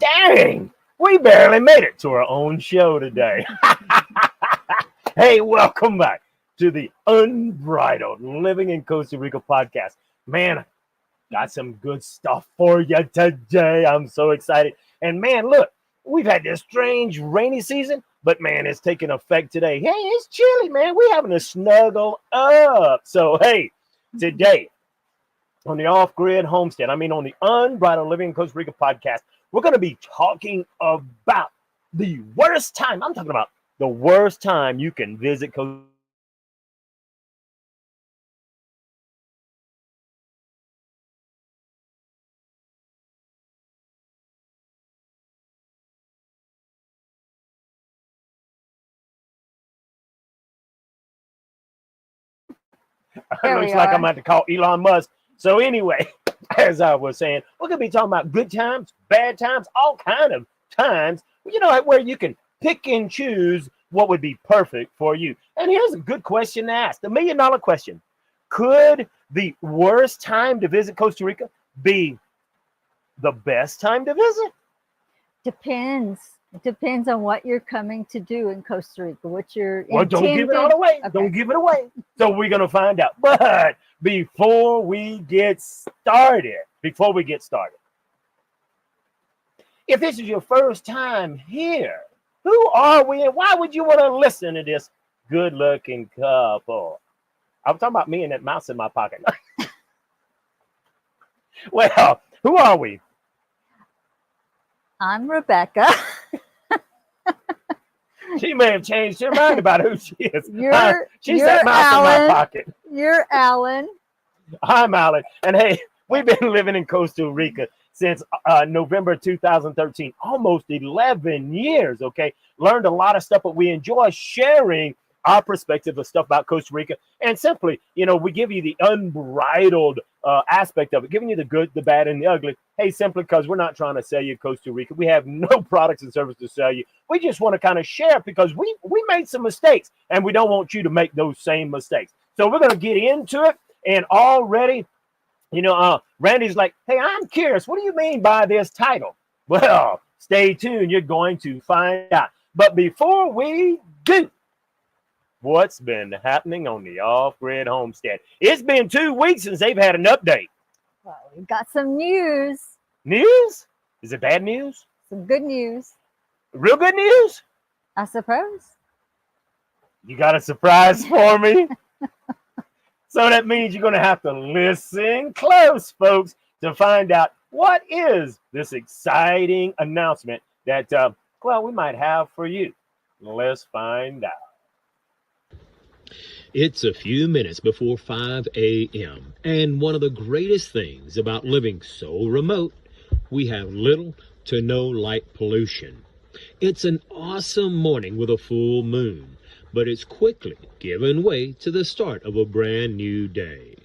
Dang, we barely made it to our own show today. Hey, welcome back to the Unbridled Living in Costa Rica podcast. Man, got some good stuff for you today. I'm so excited. And man, look, we've had this strange rainy season, but man, it's taking effect today. Hey, it's chilly, man. We're having to snuggle up. So, hey, today on the Grid Homestead, on the Unbridled Living in Costa Rica podcast, we're going to be talking about the worst time. I'm talking about the worst time you can visit Costa It looks like I'm going to call Elon Musk. So anyway, as I was saying, we're going to be talking about good times, bad times, all kind of times, where you can pick and choose what would be perfect for you. And here's a good question to ask, the $1 million question. Could the worst time to visit Costa Rica be the best time to visit? Depends. It depends on what you're coming to do in Costa Rica, what you're Well, don't give it all away. Okay. Don't give it away. So we're going to find out. But before we get started, if this is your first time here, who are we and why would you want to listen to this good-looking couple? I'm talking about me and that mouse in my pocket. Well, who are we? I'm Rebecca. She may have changed her mind about who she is. She's that mouse in my pocket. You're Alan. I'm Alan. And hey, we've been living in Costa Rica since November 2013, almost 11 years, okay? Learned a lot of stuff, but we enjoy sharing our perspective of stuff about Costa Rica. And simply, we give you the unbridled aspect of it, giving you the good, the bad, and the ugly. Hey, simply because we're not trying to sell you Costa Rica. We have no products and services to sell you. We just want to kind of share because we made some mistakes, and we don't want you to make those same mistakes. So we're going to get into it. And already, Randy's like, hey, I'm curious. What do you mean by this title? Well, stay tuned. You're going to find out. But before we do, what's been happening on the Off-Grid Homestead? It's been 2 weeks since they've had an update. Well, we've got some news. News? Is it bad news? Some good news. Real good news? I suppose. You got a surprise for me? So that means you're going to have to listen close, folks, to find out what is this exciting announcement that, we might have for you. Let's find out. It's a few minutes before 5 a.m. And one of the greatest things about living so remote, we have little to no light pollution. It's an awesome morning with a full moon, but it's quickly given way to the start of a brand new day.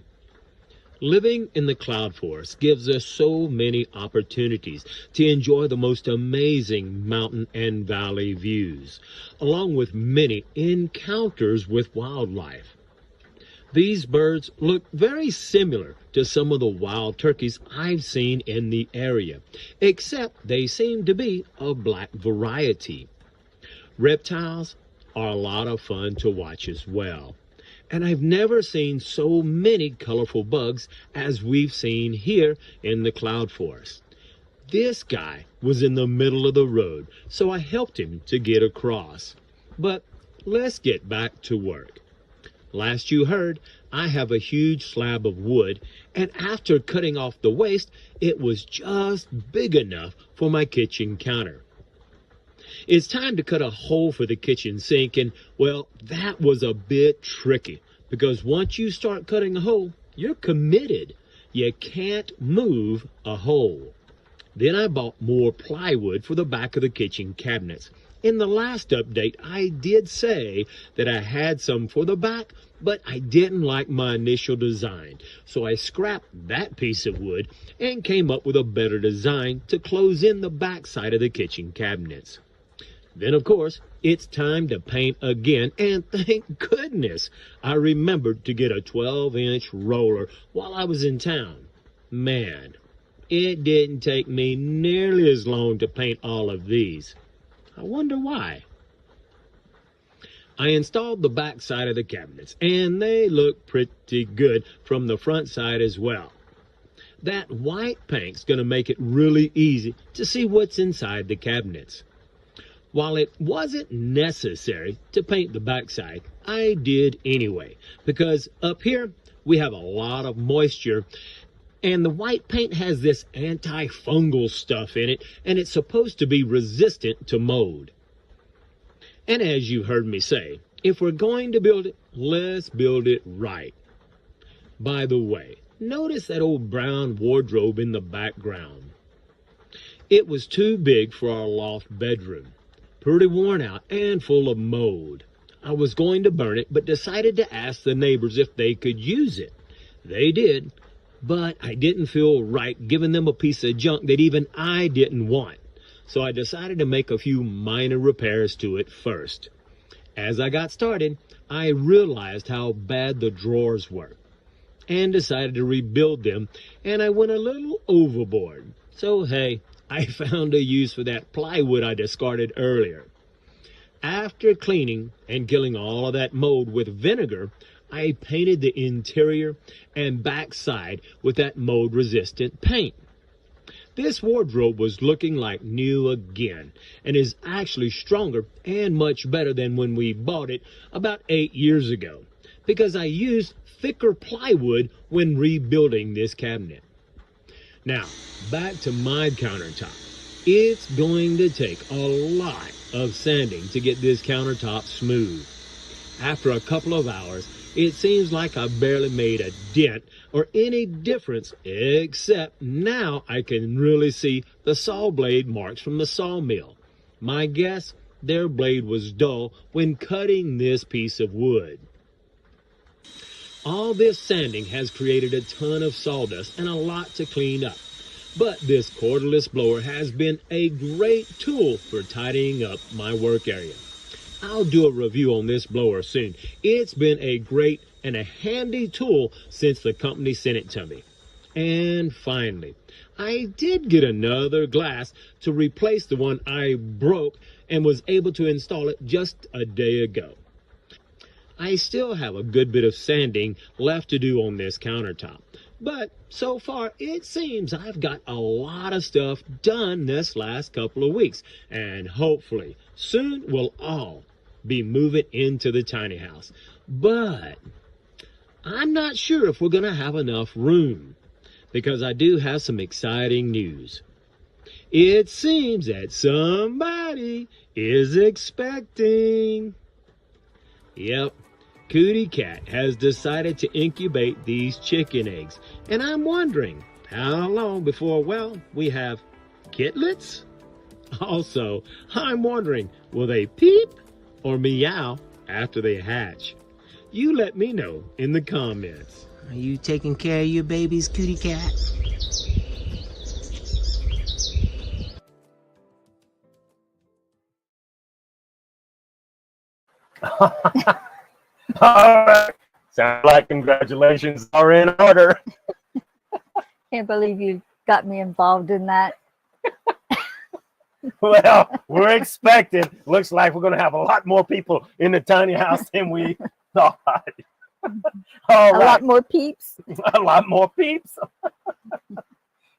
Living in the cloud forest gives us so many opportunities to enjoy the most amazing mountain and valley views, along with many encounters with wildlife. These birds look very similar to some of the wild turkeys I've seen in the area, except they seem to be a black variety. Reptiles are a lot of fun to watch as well. And I've never seen so many colorful bugs as we've seen here in the cloud forest. This guy was in the middle of the road, so I helped him to get across. But let's get back to work. Last you heard, I have a huge slab of wood, and after cutting off the waste, it was just big enough for my kitchen counter. It's time to cut a hole for the kitchen sink, and, well, that was a bit tricky, because once you start cutting a hole, you're committed. You can't move a hole. Then I bought more plywood for the back of the kitchen cabinets. In the last update, I did say that I had some for the back, but I didn't like my initial design, so I scrapped that piece of wood and came up with a better design to close in the back side of the kitchen cabinets. Then, of course, it's time to paint again, and thank goodness I remembered to get a 12-inch roller while I was in town. Man, it didn't take me nearly as long to paint all of these. I wonder why. I installed the back side of the cabinets, and they look pretty good from the front side as well. That white paint's going to make it really easy to see what's inside the cabinets. While it wasn't necessary to paint the backside, I did anyway, because up here we have a lot of moisture, and the white paint has this antifungal stuff in it, and it's supposed to be resistant to mold. And as you heard me say, if we're going to build it, let's build it right. By the way, notice that old brown wardrobe in the background. It was too big for our loft bedroom. Pretty worn out and full of mold. I was going to burn it, but decided to ask the neighbors if they could use it. They did, but I didn't feel right giving them a piece of junk that even I didn't want. So I decided to make a few minor repairs to it first. As I got started, I realized how bad the drawers were and decided to rebuild them, and I went a little overboard. So hey, I found a use for that plywood I discarded earlier. After cleaning and killing all of that mold with vinegar, I painted the interior and backside with that mold-resistant paint. This wardrobe was looking like new again, and is actually stronger and much better than when we bought it about 8 years ago, because I used thicker plywood when rebuilding this cabinet. Now, back to my countertop. It's going to take a lot of sanding to get this countertop smooth. After a couple of hours, it seems like I barely made a dent or any difference, except now I can really see the saw blade marks from the sawmill. My guess, their blade was dull when cutting this piece of wood. All this sanding has created a ton of sawdust and a lot to clean up. But this cordless blower has been a great tool for tidying up my work area. I'll do a review on this blower soon. It's been a great and a handy tool since the company sent it to me. And finally, I did get another glass to replace the one I broke and was able to install it just a day ago. I still have a good bit of sanding left to do on this countertop, but so far it seems I've got a lot of stuff done this last couple of weeks, and hopefully soon we'll all be moving into the tiny house. But I'm not sure if we're going to have enough room, because I do have some exciting news. It seems that somebody is expecting. Yep, Cootie Cat has decided to incubate these chicken eggs, and I'm wondering how long before, well, we have kitlets? Also, I'm wondering, will they peep or meow after they hatch? You let me know in the comments. Are you taking care of your babies, Cootie Cat? All right. Sounds like congratulations are in order. Can't believe you got me involved in that. Well, we're expecting. Looks like we're going to have a lot more people in the tiny house than we thought. All A right. lot more peeps. A lot more peeps.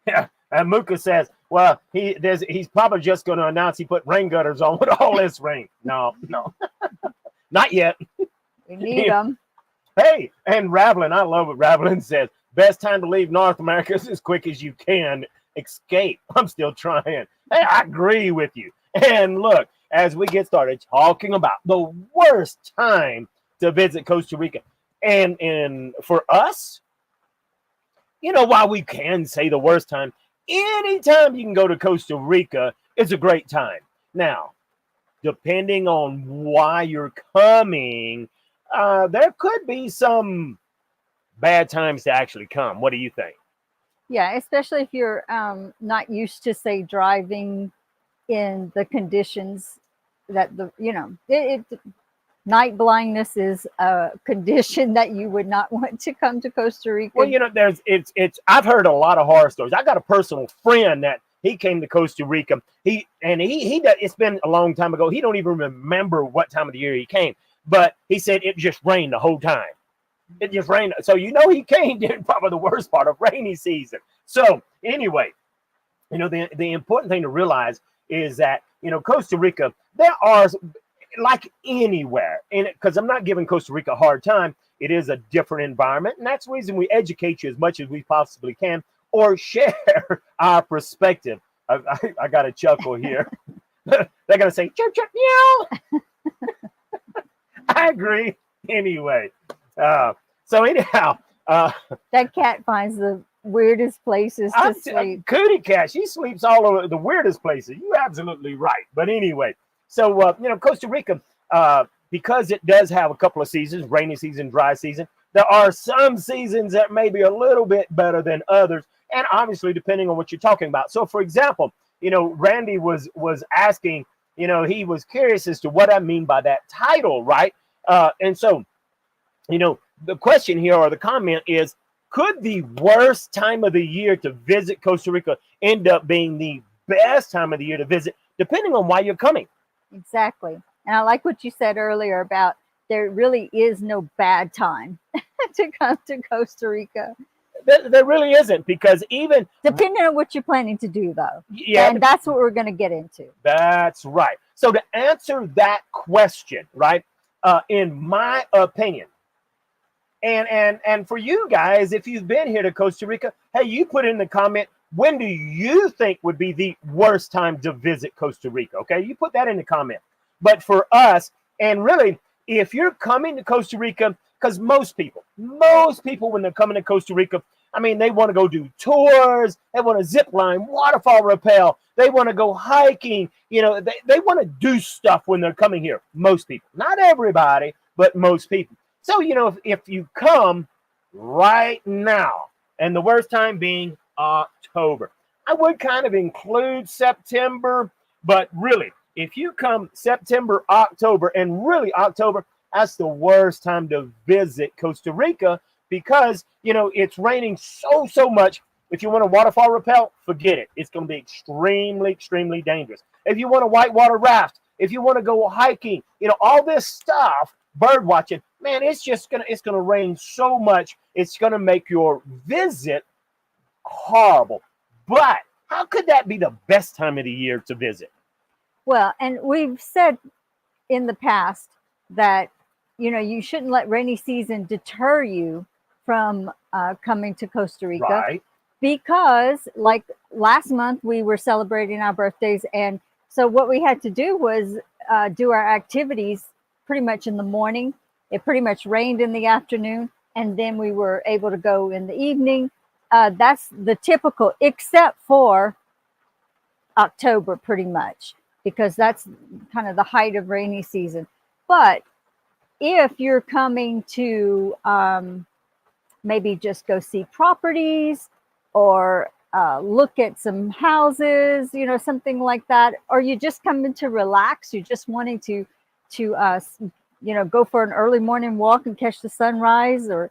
Yeah. And Muka says, well, he's probably just going to announce he put rain gutters on with all this rain. No. Not yet. We need them. Hey, and Ravlin, I love what Ravlin says. Best time to leave North America is as quick as you can. Escape. I'm still trying. Hey, I agree with you. And look, as we get started talking about the worst time to visit Costa Rica, and for us, you know, while we can say the worst time, anytime you can go to Costa Rica, it's a great time. Now, depending on why you're coming, there could be some bad times to actually come. What do you think? Yeah, especially if you're not used to, say, driving in the conditions that Night blindness is a condition that you would not want to come to Costa Rica. Well, you know, I've heard a lot of horror stories. I got a personal friend that he came to Costa Rica. It's been a long time ago. He don't even remember what time of the year he came, but he said it just rained the whole time. It just rained. So, you know, he came during probably the worst part of rainy season. So anyway, you know, the important thing to realize is that, you know, Costa Rica, there are, like anywhere, and because I'm not giving Costa Rica a hard time, it is a different environment, and that's the reason we educate you as much as we possibly can, or share our perspective. I got a chuckle here. They're gonna say chirp chirp meow. I agree. Anyway, so anyhow, that cat finds the weirdest places to sleep. Cootie cat, she sleeps all over the weirdest places. You're absolutely right. But anyway. So, you know, Costa Rica, because it does have a couple of seasons, rainy season, dry season, there are some seasons that may be a little bit better than others. And obviously, depending on what you're talking about. So, for example, you know, Randy was asking, you know, he was curious as to what I mean by that title, right? And so, you know, the question here or the comment is, could the worst time of the year to visit Costa Rica end up being the best time of the year to visit, depending on why you're coming? Exactly. And I like what you said earlier about there really is no bad time to come to Costa Rica. There really isn't, because even depending on what you're planning to do, though. Yeah. And that's what we're going to get into. That's right. So to answer that question, right, in my opinion, and for you guys, if you've been here to Costa Rica, hey, you put in the comment, when do you think would be the worst time to visit Costa Rica? Okay, you put that in the comment. But for us, and really, if you're coming to Costa Rica, because most people, when they're coming to Costa Rica, I mean, they want to go do tours, they want to zip line, waterfall rappel, they want to go hiking, you know, they want to do stuff when they're coming here. Most people, not everybody, but most people. So, you know, if you come right now, and the worst time being October, I would kind of include September, but really, if you come September, October, and really October, that's the worst time to visit Costa Rica, because, you know, it's raining so much. If you want to waterfall rappel, forget it. It's going to be extremely dangerous. If you want to whitewater raft, if you want to go hiking, you know, all this stuff, bird watching, man, it's going to rain so much. It's going to make your visit horrible. But how could that be the best time of the year to visit? Well, and we've said in the past that, you know, you shouldn't let rainy season deter you from coming to Costa Rica. Right. Because like last month we were celebrating our birthdays, and so what we had to do was do our activities pretty much in the morning. It pretty much rained in the afternoon, and then we were able to go in the evening. That's the typical, except for October, pretty much, because that's kind of the height of rainy season. But if you're coming to maybe just go see properties, or look at some houses, you know, something like that, or you just coming to relax, you're just wanting to you know, go for an early morning walk and catch the sunrise, or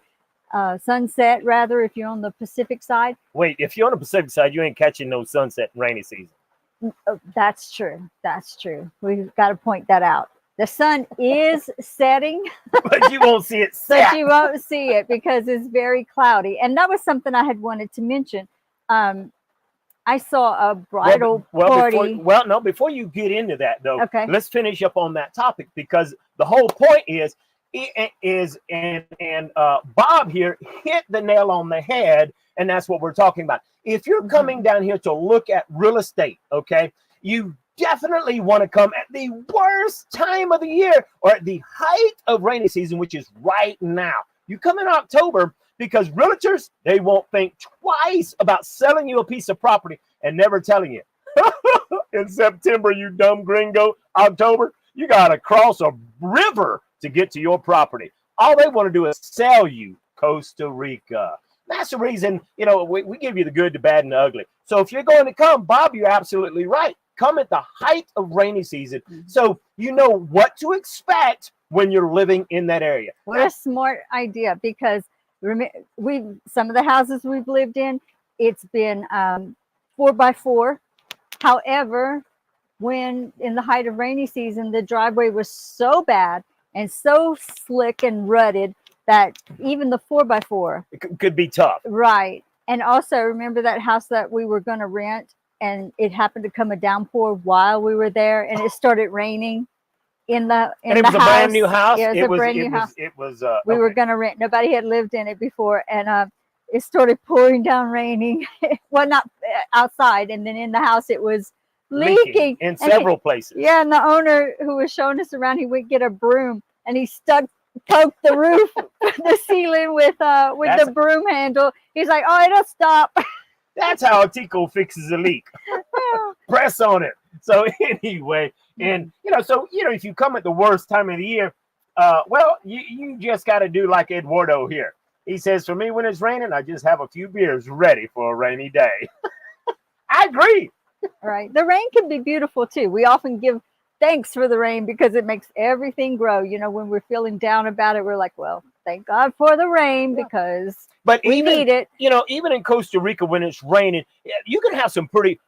sunset, rather, if you're on the Pacific side. Wait, if you're on the Pacific side, you ain't catching no sunset in rainy season. That's true. That's true. We've got to point that out. The sun is setting, but you won't see it set. But you won't see it because it's very cloudy. And that was something I had wanted to mention. I saw a bridal party. Before you get into that, though, okay, let's finish up on that topic, because the whole point is Bob here hit the nail on the head, and that's what we're talking about. If you're coming down here to look at real estate, okay, you definitely want to come at the worst time of the year, or at the height of rainy season, which is right now. You come in October, because realtors, they won't think twice about selling you a piece of property and never telling you. In September, you dumb gringo, October, you got to cross a river to get to your property. All they want to do is sell you Costa Rica. That's the reason, you know, we give you the good, the bad, and the ugly. So if you're going to come, Bob, you're absolutely right. Come at the height of rainy season, so you know what to expect when you're living in that area. What a smart idea, because some of the houses we've lived in, it's been 4x4. However, when in the height of rainy season, the driveway was so bad and so slick and rutted that even the 4x4 could be tough. Right. And also remember that house that we were going to rent, and it happened to come a downpour while we were there, and it started raining in the and it was a brand new house. Yeah, it was a brand new house. We were going to rent. Nobody had lived in it before, and it started pouring down, raining. Well, not outside, and then in the house it was leaking in several places. Yeah, and the owner who was showing us around, he went get a broom, and he poked the roof, the ceiling with the broom handle. He's like, "Oh, it'll stop." That's how Tico fixes a leak. Press on it. So anyway, and if you come at the worst time of the year, well, you just got to do like Eduardo here. He says, for me, when it's raining, I just have a few beers ready for a rainy day. I agree. Right. The rain can be beautiful too. We often give thanks for the rain because it makes everything grow. When we're feeling down about it, we're like, well, thank God for the rain because we need it. Even in Costa Rica, when it's raining, you can have some pretty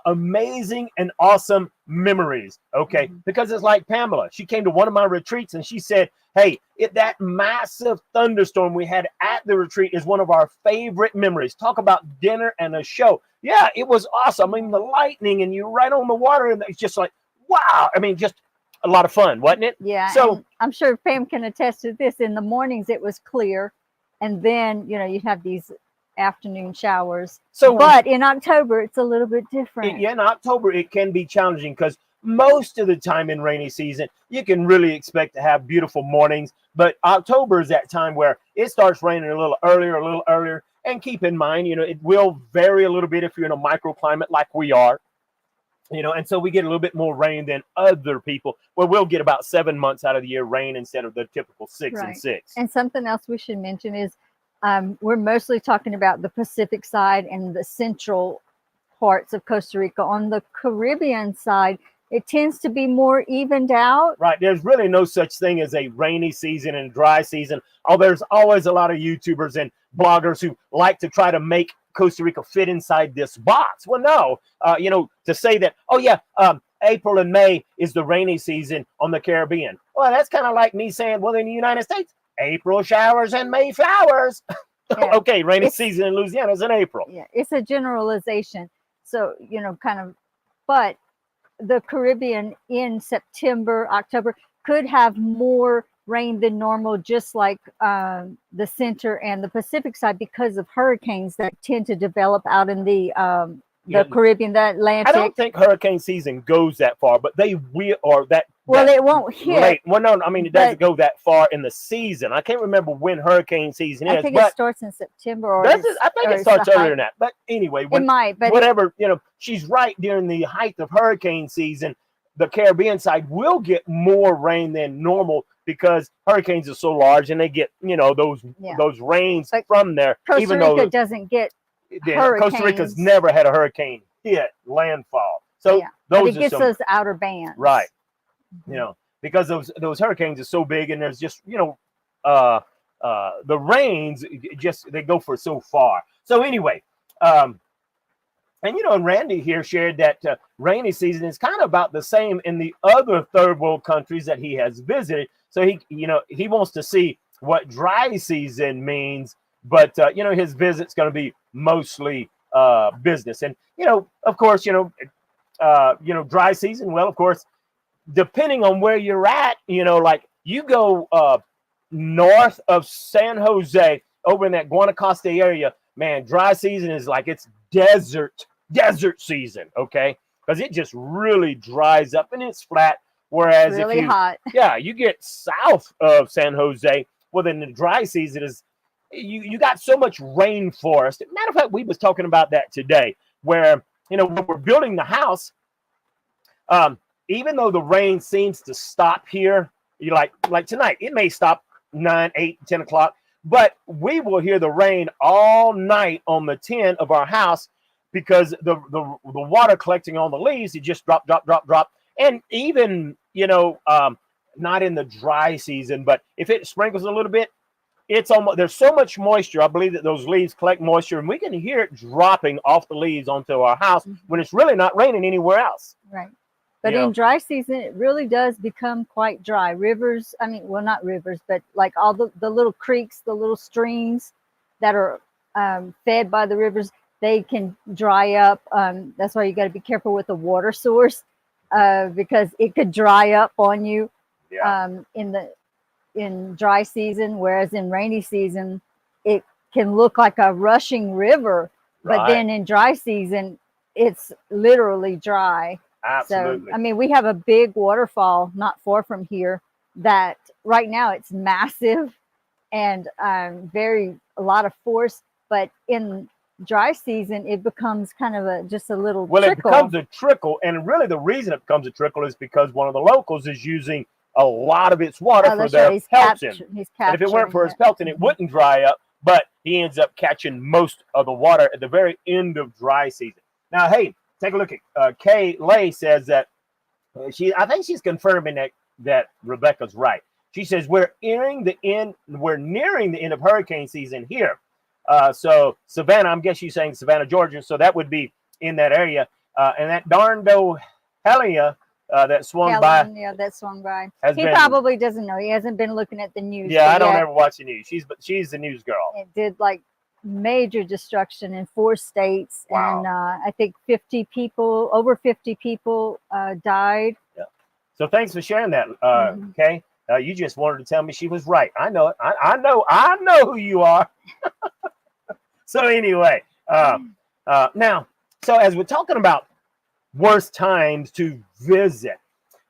amazing and awesome memories. Okay. Mm-hmm. Because it's like Pamela. She came to one of my retreats and she said, hey, that massive thunderstorm we had at the retreat is one of our favorite memories. Talk about dinner and a show. Yeah, it was awesome. I mean, the lightning and you're right on the water, and it's just like, wow. I mean, just a lot of fun, wasn't it? Yeah. So I'm sure Pam can attest to this. In the mornings, it was clear. And then, you have these afternoon showers. But in October, it's a little bit different. In October, it can be challenging because most of the time in rainy season, you can really expect to have beautiful mornings. But October is that time where it starts raining a little earlier. And keep in mind, it will vary a little bit if you're in a microclimate like we are. And so we get a little bit more rain than other people, where we'll get about 7 months out of the year rain instead of the typical 6 and 6. And something else we should mention is we're mostly talking about the Pacific side and the central parts of Costa Rica. On the Caribbean side, it tends to be more evened out. Right. There's really no such thing as a rainy season and dry season. Oh, there's always a lot of YouTubers and bloggers who like to try to make Costa Rica fit inside this box. Well, no, to say that, April and May is the rainy season on the Caribbean. Well, that's kind of like me saying, well, in the United States, April showers and May flowers. Yeah. Okay, rainy season in Louisiana is in April. Yeah, it's a generalization. So, but the Caribbean in September, October could have more rain than normal, just like the center and the Pacific side, because of hurricanes that tend to develop out in the Caribbean, the Atlantic. I don't think hurricane season goes that far, but they will, or that. Well, it won't hit. Late. Well, no, I mean, it doesn't go that far in the season. I can't remember when hurricane season is. I think it starts in September. I think it starts earlier than that. But anyway, it might. But whatever, she's right. During the height of hurricane season, the Caribbean side will get more rain than normal because hurricanes are so large and they get, those rains from there. Costa Rica doesn't get hurricanes. Costa Rica's never had a hurricane hit landfall. So it gets those outer bands. Right. Because those hurricanes are so big, and there's just, the rains they go for so far. So anyway, and Randy here shared that rainy season is kind of about the same in the other third world countries that he has visited. So he wants to see what dry season means, but his visit's going to be mostly business. And of course, dry season. Well, of course, depending on where you're at, like you go north of San Jose, over in that Guanacaste area, man, dry season is like it's desert season, okay? Because it just really dries up and it's flat. Whereas really hot. Yeah, you get south of San Jose, well, then the dry season is you got so much rainforest. Matter of fact, we was talking about that today, where when we're building the house, even though the rain seems to stop here, like tonight, it may stop 9, 8, 10 o'clock, but we will hear the rain all night on the tin of our house because the water collecting on the leaves, it just drop. And even, not in the dry season, but if it sprinkles a little bit, it's almost, there's so much moisture. I believe that those leaves collect moisture, and we can hear it dropping off the leaves onto our house when it's really not raining anywhere else. Right. But You know. in dry season, it really does become quite dry. Rivers, I mean, well, not rivers, but like all the little creeks, the little streams that are fed by the rivers, they can dry up. That's why you got to be careful with the water source because it could dry up on you in dry season, whereas in rainy season, it can look like a rushing river. But Right. then in dry season, it's literally dry. Absolutely. So, I mean, we have a big waterfall not far from here that right now it's massive and a lot of force. But in dry season, it becomes kind of just a little Well, trickle. it becomes a trickle, and really the reason it becomes a trickle is because one of the locals is using a lot of its water for that's their right. He's pelting. He's And if it weren't for his capturing pelting, it wouldn't dry up, but he ends up catching most of the water at the very end of dry season. Now, hey, take a look at Kay Lay says that I think she's confirming that Rebecca's right. She says we're nearing the end of hurricane season here. So Savannah, I'm guessing she's saying Savannah, Georgia. So that would be in that area. And that darned Helia that swung by. Yeah, that swung by. He probably doesn't know. He hasn't been looking at the news. Yeah, I don't ever watch the news. She's the news girl. It did like major destruction in 4 states. Wow. And I think over 50 people died. Yeah. So thanks for sharing that, Kay. You just wanted to tell me she was right. I know it. I know who you are. So anyway, now, so as we're talking about worst times to visit,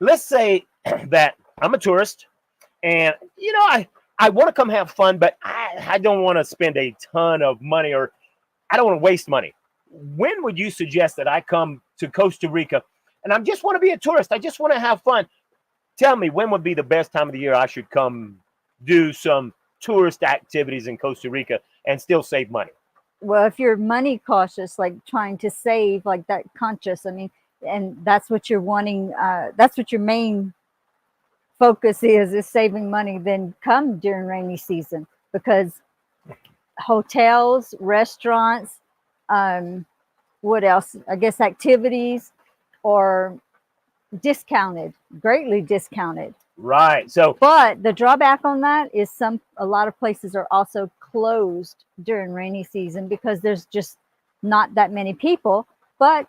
let's say that I'm a tourist and, I want to come have fun, but I don't want to spend a ton of money, or I don't want to waste money. When would you suggest that I come to Costa Rica and I just want to be a tourist? I just want to have fun. Tell me, when would be the best time of the year I should come do some tourist activities in Costa Rica and still save money? Well, if you're money cautious, like trying to save, like that conscious, I mean, and that's what you're wanting, that's what your main focus is saving money, then come during rainy season, because hotels, restaurants, what else? I guess activities are greatly discounted. Right. So, but the drawback on that is a lot of places are also closed during rainy season because there's just not that many people. But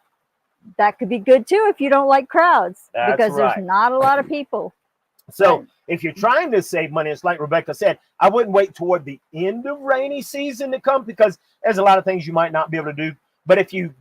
that could be good too if you don't like crowds, because there's not a lot of people. So if you're trying to save money, it's like Rebecca said, I wouldn't wait toward the end of rainy season to come, because there's a lot of things you might not be able to do. But if you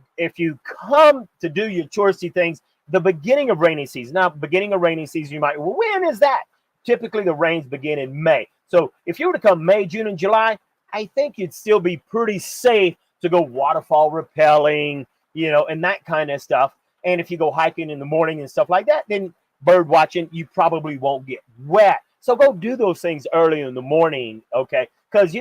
come to do your touristy things, the beginning of rainy season. Now, beginning of rainy season, you might, well, when is that? Typically, the rains begin in May. So if you were to come May, June, and July, I think you'd still be pretty safe to go waterfall rappelling, and that kind of stuff. And if you go hiking in the morning and stuff like that, then bird watching, you probably won't get wet. So go do those things early in the morning, okay? Because,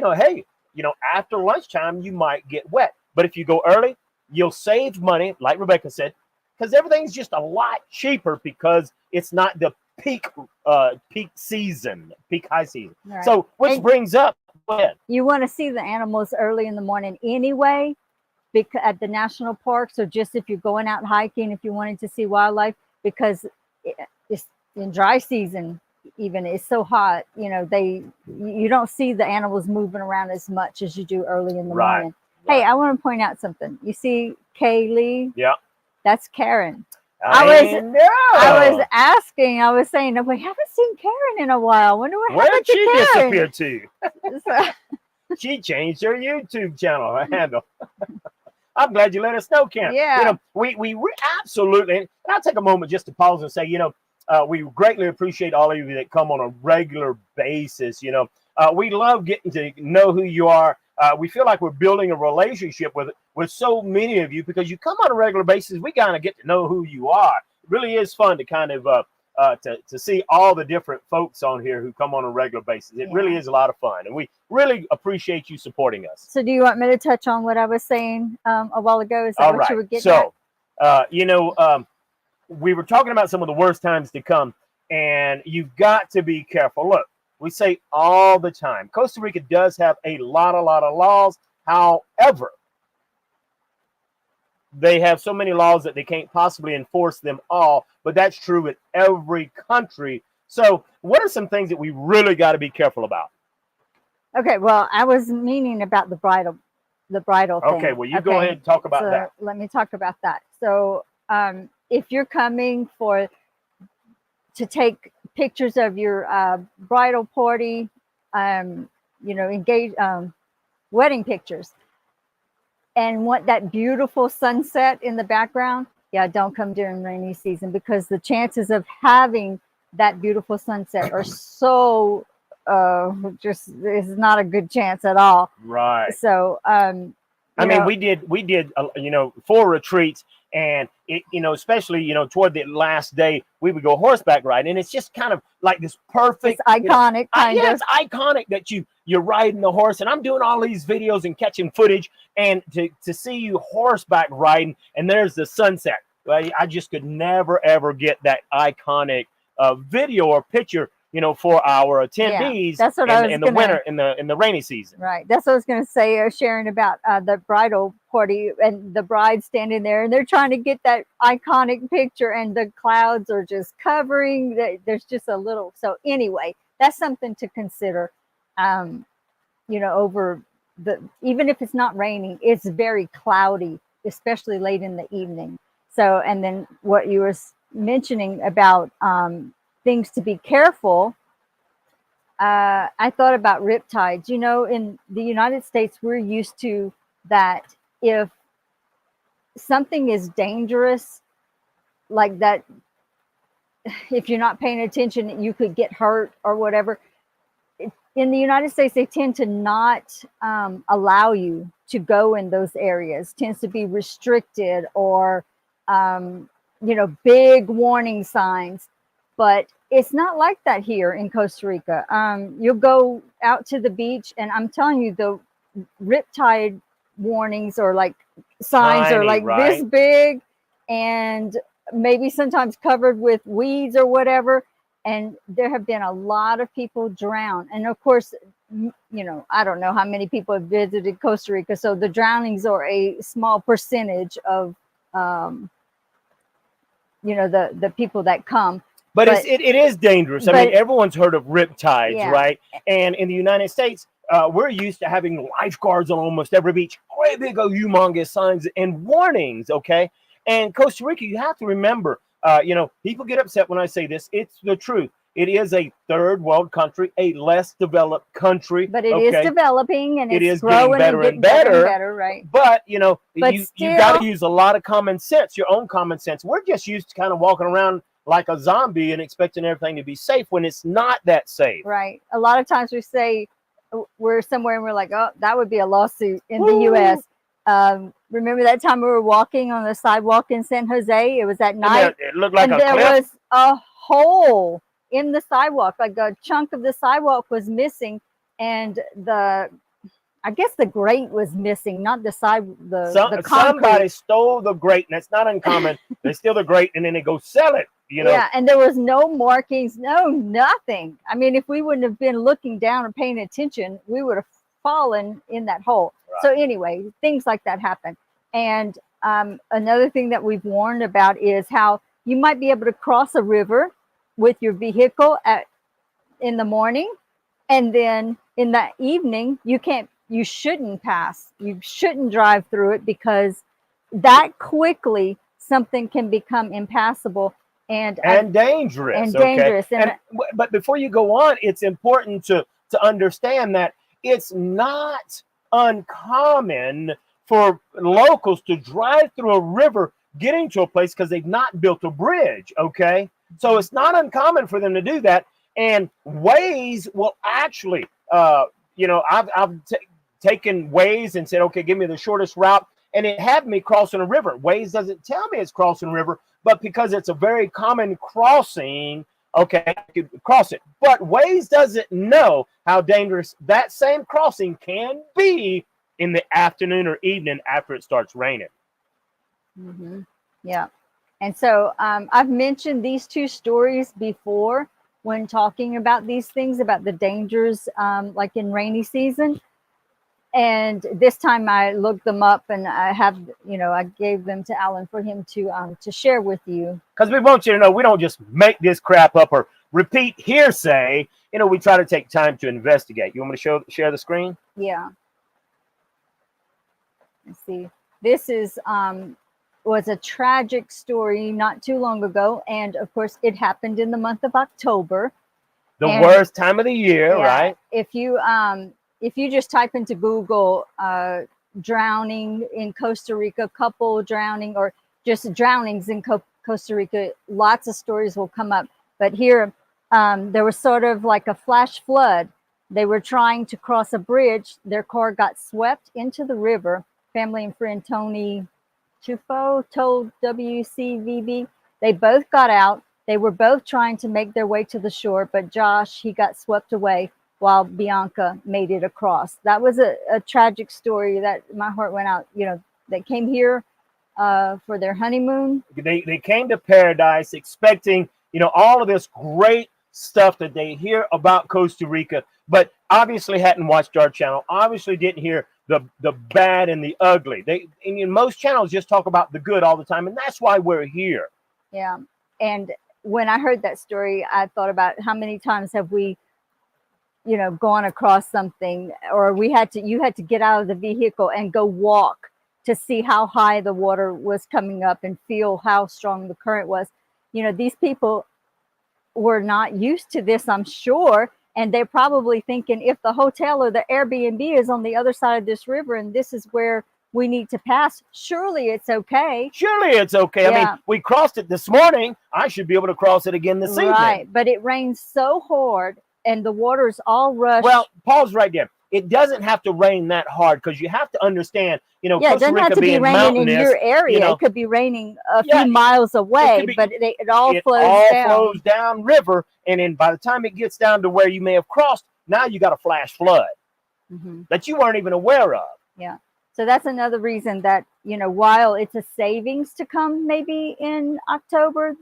after lunchtime, you might get wet. But if you go early, you'll save money, like Rebecca said, because everything's just a lot cheaper because it's not the peak season, peak high season. Right. So, which brings up, go ahead. You want to see the animals early in the morning anyway, because at the national park. So just if you're going out hiking, if you wanted to see wildlife, because it's in dry season, even it's so hot, you don't see the animals moving around as much as you do early in the morning. Right. Hey, I want to point out something. You see Kaylee? Yeah. That's Karen. I was saying, we haven't seen Karen in a while. Where did she Karen? disappear to? She changed her YouTube channel handle. I'm glad you let us know, Karen. Yeah. We absolutely, and I'll take a moment just to pause and say, we greatly appreciate all of you that come on a regular basis. We love getting to know who you are. We feel like we're building a relationship with so many of you because you come on a regular basis. We kind of get to know who you are. It really is fun to kind of to see all the different folks on here who come on a regular basis. It really is a lot of fun, and we really appreciate you supporting us. So do you want me to touch on what I was saying a while ago? Is that all what you were getting at? We were talking about some of the worst times to come, and you've got to be careful. Look, we say all the time, Costa Rica does have a lot of laws. However, they have so many laws that they can't possibly enforce them all, but that's true in every country. So what are some things that we really got to be careful about? Okay, well, I was meaning about the bridal thing. Okay, well, you go ahead and talk about that. Let me talk about that. So if you're coming to take pictures of your bridal party, wedding pictures, and want that beautiful sunset in the background, yeah, don't come during rainy season, because the chances of having that beautiful sunset are so just is not a good chance at all. Right. So I mean, we did 4 retreats, and especially toward the last day we would go horseback riding, and it's just kind of like this perfect, it's iconic kind of. It's iconic that you're riding the horse, and I'm doing all these videos and catching footage, and to see you horseback riding, and there's the sunset. Well, I just could never ever get that iconic video or picture, for our attendees. Yeah, that's what I was in the winter, in the rainy season. Right. That's what I was going to say, sharing about the bridal party and the bride standing there, and they're trying to get that iconic picture, and the clouds are just covering. There's just a little. So anyway, that's something to consider. Over even if it's not raining, it's very cloudy, especially late in the evening. So, and then what you were mentioning about things to be careful. I thought about riptides. In the United States, we're used to that. If something is dangerous, like that, if you're not paying attention, you could get hurt or whatever. In the United States, they tend to not allow you to go in those areas. Tends to be restricted, or big warning signs. But it's not like that here in Costa Rica. You'll go out to the beach, and I'm telling you, the riptide warnings or like signs are like this big, and maybe sometimes covered with weeds or whatever. And there have been a lot of people drown. And of course, I don't know how many people have visited Costa Rica, so the drownings are a small percentage of the people that come. But it is dangerous. I mean, everyone's heard of riptides, yeah. Right? And in the United States, we're used to having lifeguards on almost every beach, great big, humongous signs and warnings, okay? And Costa Rica, you have to remember, people get upset when I say this. It's the truth. It is a third world country, a less developed country. But it is developing, and it's getting growing better and better, right? But, you got to use a lot of common sense, your own common sense. We're just used to kind of walking around like a zombie and expecting everything to be safe when it's not that safe. Right. A lot of times we say we're somewhere and we're like, oh, that would be a lawsuit in the U.S. Remember that time we were walking on the sidewalk in San Jose? It was at night. It looked like and a cliff. There was a hole in the sidewalk, like a chunk of the sidewalk was missing, and I guess the grate was missing, not the concrete. Somebody stole the grate, and it's not uncommon. They steal the grate and then they go sell it. Yeah, and there was no markings, nothing. I mean, if we wouldn't have been looking down or paying attention, we would have fallen in that hole. Right. So anyway, things like that happen. And another thing that we've warned about is how you might be able to cross a river with your vehicle in the morning, and then in the evening you shouldn't pass. You shouldn't drive through it, because that quickly something can become impassable and dangerous. But before you go on, it's important to understand that it's not uncommon for locals to drive through a river getting to a place because they've not built a bridge. Okay, so it's not uncommon for them to do that. And Waze will actually, I've taken Waze and said, okay, give me the shortest route, and it had me crossing a river. Waze doesn't tell me it's crossing a river, but because it's a very common crossing, okay, I could cross it. But Waze doesn't know how dangerous that same crossing can be in the afternoon or evening after it starts raining. Mm-hmm. Yeah. And so I've mentioned these two stories before when talking about these things, about the dangers, like in rainy season. And this time I looked them up, and I have, I gave them to Alan for him to share with you. Because we want you to know we don't just make this crap up or repeat hearsay. We try to take time to investigate. You want me to share the screen? Yeah. Let's see. This was a tragic story not too long ago, and of course it happened in the month of October. The worst time of the year, right? If you just type into Google drowning in Costa Rica, couple drowning, or just drownings in Costa Rica, lots of stories will come up. But here, there was sort of like a flash flood. They were trying to cross a bridge. Their car got swept into the river. Family and friend Tony Chufo told WCVB they both got out. They were both trying to make their way to the shore, but Josh, he got swept away while Bianca made it across. That was a tragic story that my heart went out. They came here for their honeymoon. They came to paradise expecting, all of this great stuff that they hear about Costa Rica, but obviously hadn't watched our channel, obviously didn't hear the bad and the ugly. Most channels just talk about the good all the time, and that's why we're here. Yeah. And when I heard that story, I thought about how many times have we, gone across something, or you had to get out of the vehicle and go walk to see how high the water was coming up and feel how strong the current was. These people were not used to this, I'm sure. And they're probably thinking, if the hotel or the Airbnb is on the other side of this river and this is where we need to pass, surely it's okay. Surely it's okay. Yeah. I mean, we crossed it this morning. I should be able to cross it again this evening. Right. But it rained so hard and the water's all rushed. Well, pause right there. It doesn't have to rain that hard, because you have to understand, Costa Rica, it doesn't have to be raining in your area. It could be raining a few miles away, but it all flows down river. And then by the time it gets down to where you may have crossed, now you got a flash flood that you weren't even aware of. Yeah. So that's another reason that, while it's a savings to come maybe in October,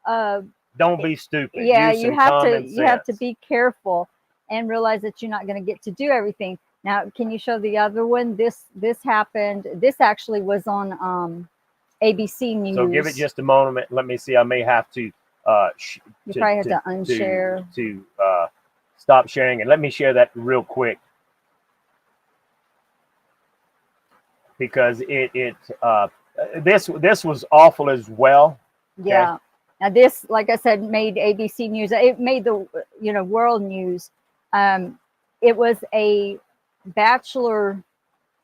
don't be stupid. Yeah, you have to be careful and realize that you're not going to get to do everything. Now, can you show the other one? This happened. This actually was on ABC News. So give it just a moment. Let me see. I may have to. You probably have to unshare. To stop sharing, and let me share that real quick, because this was awful as well. Yeah. Okay? Now this, like I said, made ABC News. It made the world news. It was a bachelor,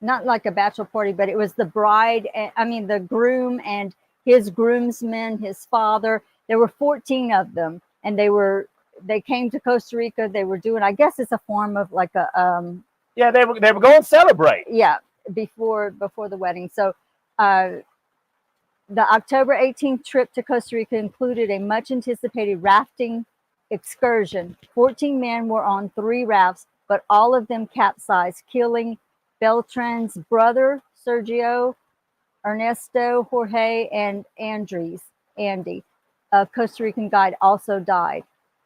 not like a bachelor party, but it was the bride. The groom and his groomsmen, his father. There were 14 of them, and they came to Costa Rica. They were doing, I guess it's a form of like a yeah, they were going to celebrate. Yeah, before the wedding. So the October 18th trip to Costa Rica included a much anticipated rafting excursion. 14 men were on 3 rafts, but all of them capsized, killing Beltran's brother, Sergio, Ernesto, Jorge, and Andy. A Costa Rican guide also died.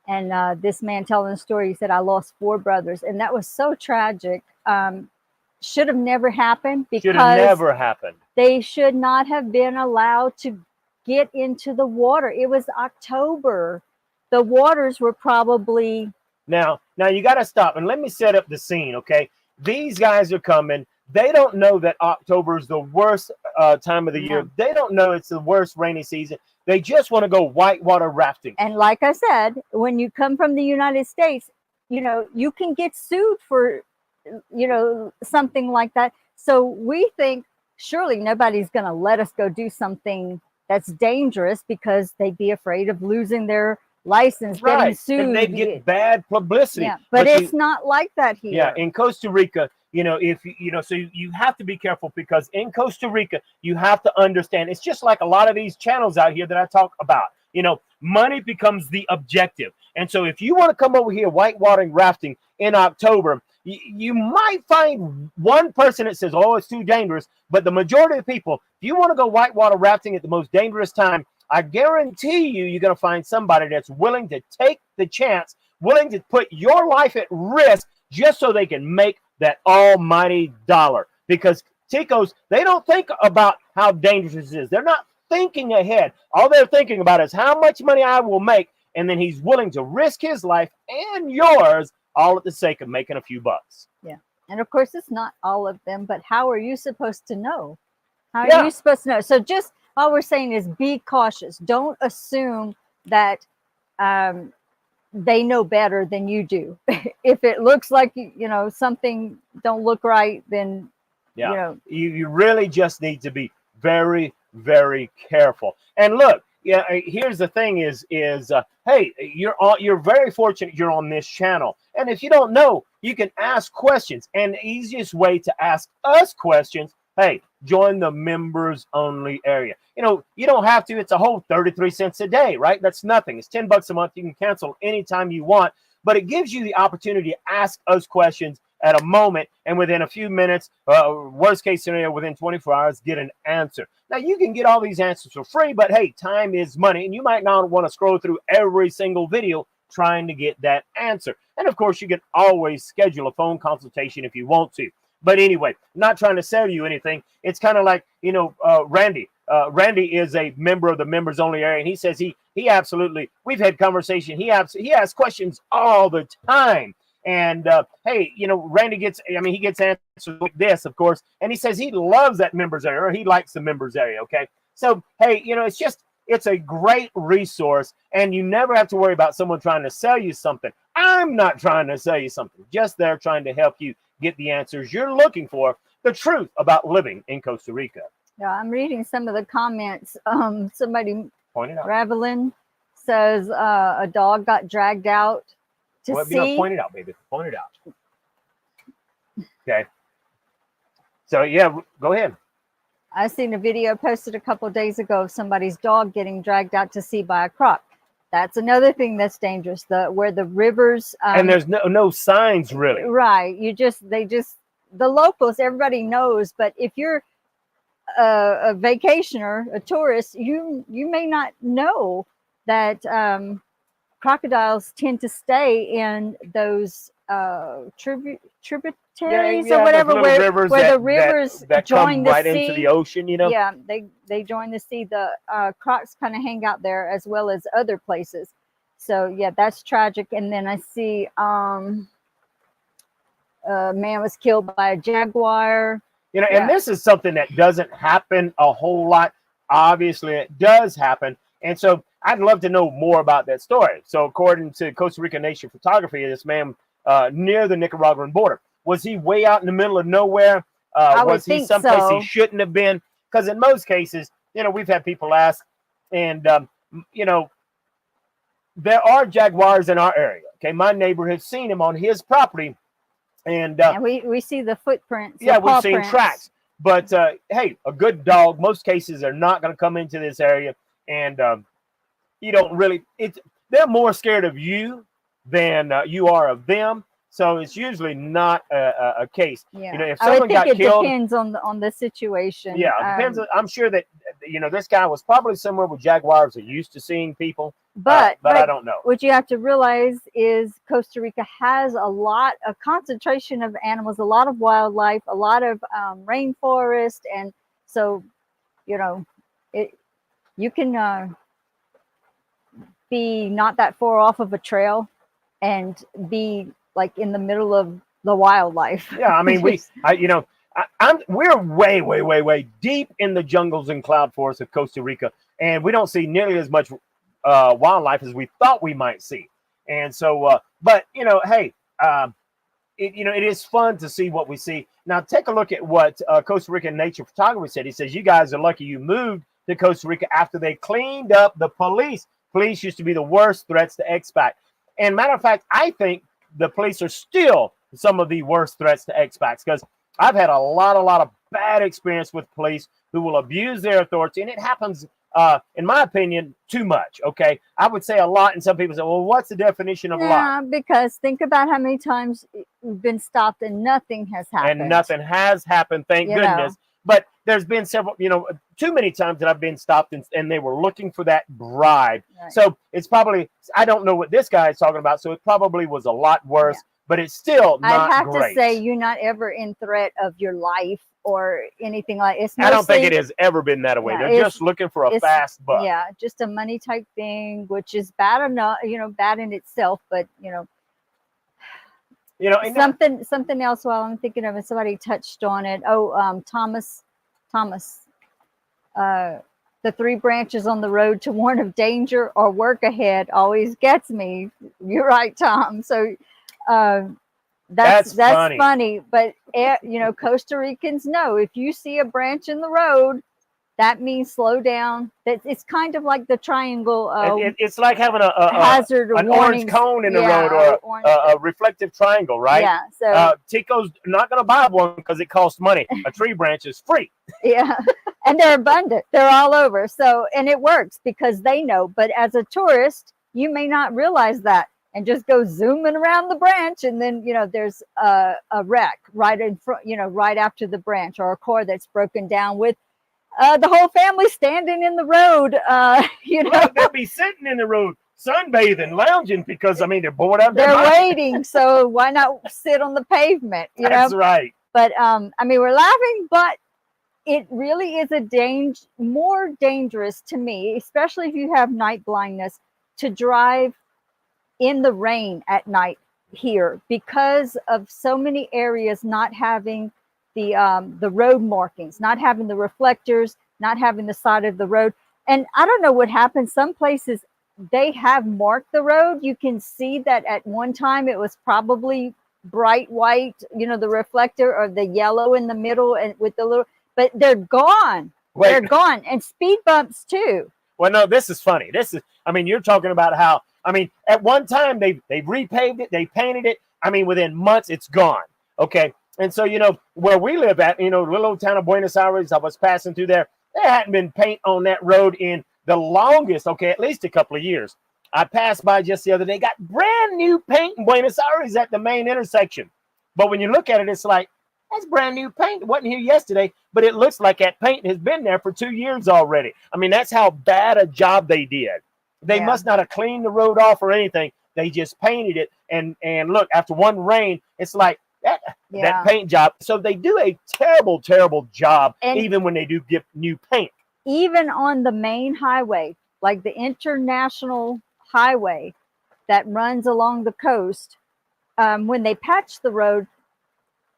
And this man telling the story, he said, I lost 4 brothers. And that was so tragic. Should have never happened, because they should not have been allowed to get into the water. It was October. The waters were probably... Now you got to stop and let me set up the scene, okay? These guys are coming. They don't know that October is the worst time of the year. They don't know it's the worst rainy season. They just want to go whitewater rafting. And like I said, when you come from the United States, you can get sued for, something like that. So we think surely nobody's going to let us go do something that's dangerous because they'd be afraid of losing their license, getting sued. And they get bad publicity. Yeah, but it's not like that here. Yeah, in Costa Rica, so you have to be careful, because in Costa Rica, you have to understand, it's just like a lot of these channels out here that I talk about. Money becomes the objective. And so if you want to come over here whitewatering rafting in October, you might find one person that says, oh, it's too dangerous. But the majority of people, if you want to go whitewater rafting at the most dangerous time, I guarantee you, you're going to find somebody that's willing to take the chance, willing to put your life at risk just so they can make that almighty dollar. Because Ticos, they don't think about how dangerous it is. They're not thinking ahead. All they're thinking about is how much money I will make. And then he's willing to risk his life and yours, all at the sake of making a few bucks. Yeah. And of course, it's not all of them, but how are you supposed to know? How Yeah. are you supposed to know? So just all we're saying is be cautious. Don't assume that they know better than you do. If it looks like, you know, something don't look right, then, Yeah. you know. You really just need to be very, very careful. And look, yeah, here's the thing is hey, you're very fortunate you're on this channel. And if you don't know, you can ask questions. And the easiest way to ask us questions, hey, join the members only area. You know, you don't have to. It's a whole 33 cents a day, right? That's nothing. It's $10 a month. You can cancel anytime you want, but it gives you the opportunity to ask us questions at a moment, and within a few minutes, worst case scenario, within 24 hours, get an answer. Now, you can get all these answers for free, but hey, time is money, and you might not want to scroll through every single video trying to get that answer. And of course, you can always schedule a phone consultation if you want to. But anyway, not trying to sell you anything. It's kind of like, you know, Randy. Randy is a member of the members only area, and he says he absolutely, we've had conversation. He asks questions all the time. And hey, you know, Randy gets, I mean, he gets answers like this, of course, and he says he loves that members area, or he likes the members area. Okay. So, hey, you know, it's a great resource, and you never have to worry about someone trying to sell you something. I'm not trying to sell you something, just there trying to help you get the answers you're looking for, the truth about living in Costa Rica. Yeah, I'm reading some of the comments. Somebody, Point it out. Ravelin, says a dog got dragged out to Well, see. you know, point it out, baby. Point it out. Okay. So, yeah, go ahead. I seen a video posted a couple of days ago of somebody's dog getting dragged out to sea by a croc. That's another thing that's dangerous. Where the rivers And there's no signs really. right. The locals, everybody knows, but if you're a vacationer, a tourist, you may not know that crocodiles tend to stay in those tributaries or whatever, where the rivers that join come the right sea. into the ocean, you know. Yeah, they join the sea. The crocs kind of hang out there as well as other places. So yeah, that's tragic. And then I see a man was killed by a jaguar. You know, Yeah. and this is something that doesn't happen a whole lot. Obviously, it does happen. And so I'd love to know more about that story. So according to Costa Rica Nation Photography, this man near the Nicaraguan border, was he way out in the middle of nowhere? Was he someplace he shouldn't have been? Because in most cases, you know, we've had people ask, and, you know, there are jaguars in our area. Okay, my neighbor has seen him on his property. And we see the footprints. Yeah, the paw we've seen prints. tracks. But hey, a good dog, most cases, are not going to come into this area. And you don't really, they're more scared of you than you are of them. So it's usually not a case. Yeah. You know, if I would someone think got it killed, depends on the situation. yeah, it depends. I'm sure that, you know, this guy was probably somewhere where jaguars are used to seeing people. But I don't know. What you have to realize is Costa Rica has a concentration of animals, a lot of wildlife, a lot of rainforest, and so, you know, you can be not that far off of a trail and be like in the middle of the wildlife. Yeah, I mean, we're way deep in the jungles and cloud forests of Costa Rica, and we don't see nearly as much wildlife as we thought we might see. And so, but you know, hey, it is fun to see what we see. Now, take a look at what Costa Rican Nature Photography said. He says, "You guys are lucky you moved to Costa Rica after they cleaned up the police. Police used to be the worst threats to expats." And matter of fact, I think the police are still some of the worst threats to expats, because I've had a lot of bad experience with police who will abuse their authority, and it happens, in my opinion, too much. Okay, I would say a lot, and some people say, "Well, what's the definition of a lot?" Yeah, because think about how many times we've been stopped and nothing has happened. And nothing has happened, thank goodness. But there's been several, too many times that I've been stopped and they were looking for that bribe. Right. So it's probably, I don't know what this guy is talking about. So it probably was a lot worse, but it's still not I'd have great. to say you're not ever in threat of your life or anything like it's I don't think it has ever been that way. Yeah, They're just looking for a fast buck. Yeah, just a money type thing, which is bad enough, bad in itself, but something else while I'm thinking of it, somebody touched on it. Thomas, the 3 branches on the road to warn of danger or work ahead always gets me. You're right, Tom. So that's funny. But Costa Ricans know if you see a branch in the road, that means slow down. It's kind of like the triangle. It's like having a hazard an warnings. orange cone in the road, or a reflective triangle, right? Yeah. So Tico's not going to buy one because it costs money. A tree branch is free. Yeah, and they're abundant. They're all over. So, and it works because they know. But as a tourist, you may not realize that and just go zooming around the branch, and then there's a wreck right in front, right after the branch, or a cord that's broken down with the whole family standing in the road. Well, they'll be sitting in the road, sunbathing, lounging because they're bored out of They're waiting, so why not sit on the pavement? That's right. But we're laughing, but it really is more dangerous to me, especially if you have night blindness, to drive in the rain at night here because of so many areas not having the road markings, not having the reflectors, not having the side of the road. And I don't know what happens. Some places they have marked the road. You can see that at one time it was probably bright white, the reflector, or the yellow in the middle and with the little, but they're gone. They're gone. And speed bumps too. Well, no, this is funny. You're talking about how, at one time they've repaved it, they painted it. Within months it's gone. Okay. And so, where we live at, little old town of Buenos Aires, I was passing through there. There hadn't been paint on that road in the longest, at least a couple of years. I passed by just the other day, got brand new paint in Buenos Aires at the main intersection. But when you look at it, it's like, that's brand new paint. It wasn't here yesterday, but it looks like that paint has been there for 2 years already. That's how bad a job they did. They must not have cleaned the road off or anything. They just painted it. And look, after one rain, it's like, that paint job. So they do a terrible, terrible job, even when they do get new paint. Even on the main highway, like the international highway that runs along the coast, when they patch the road,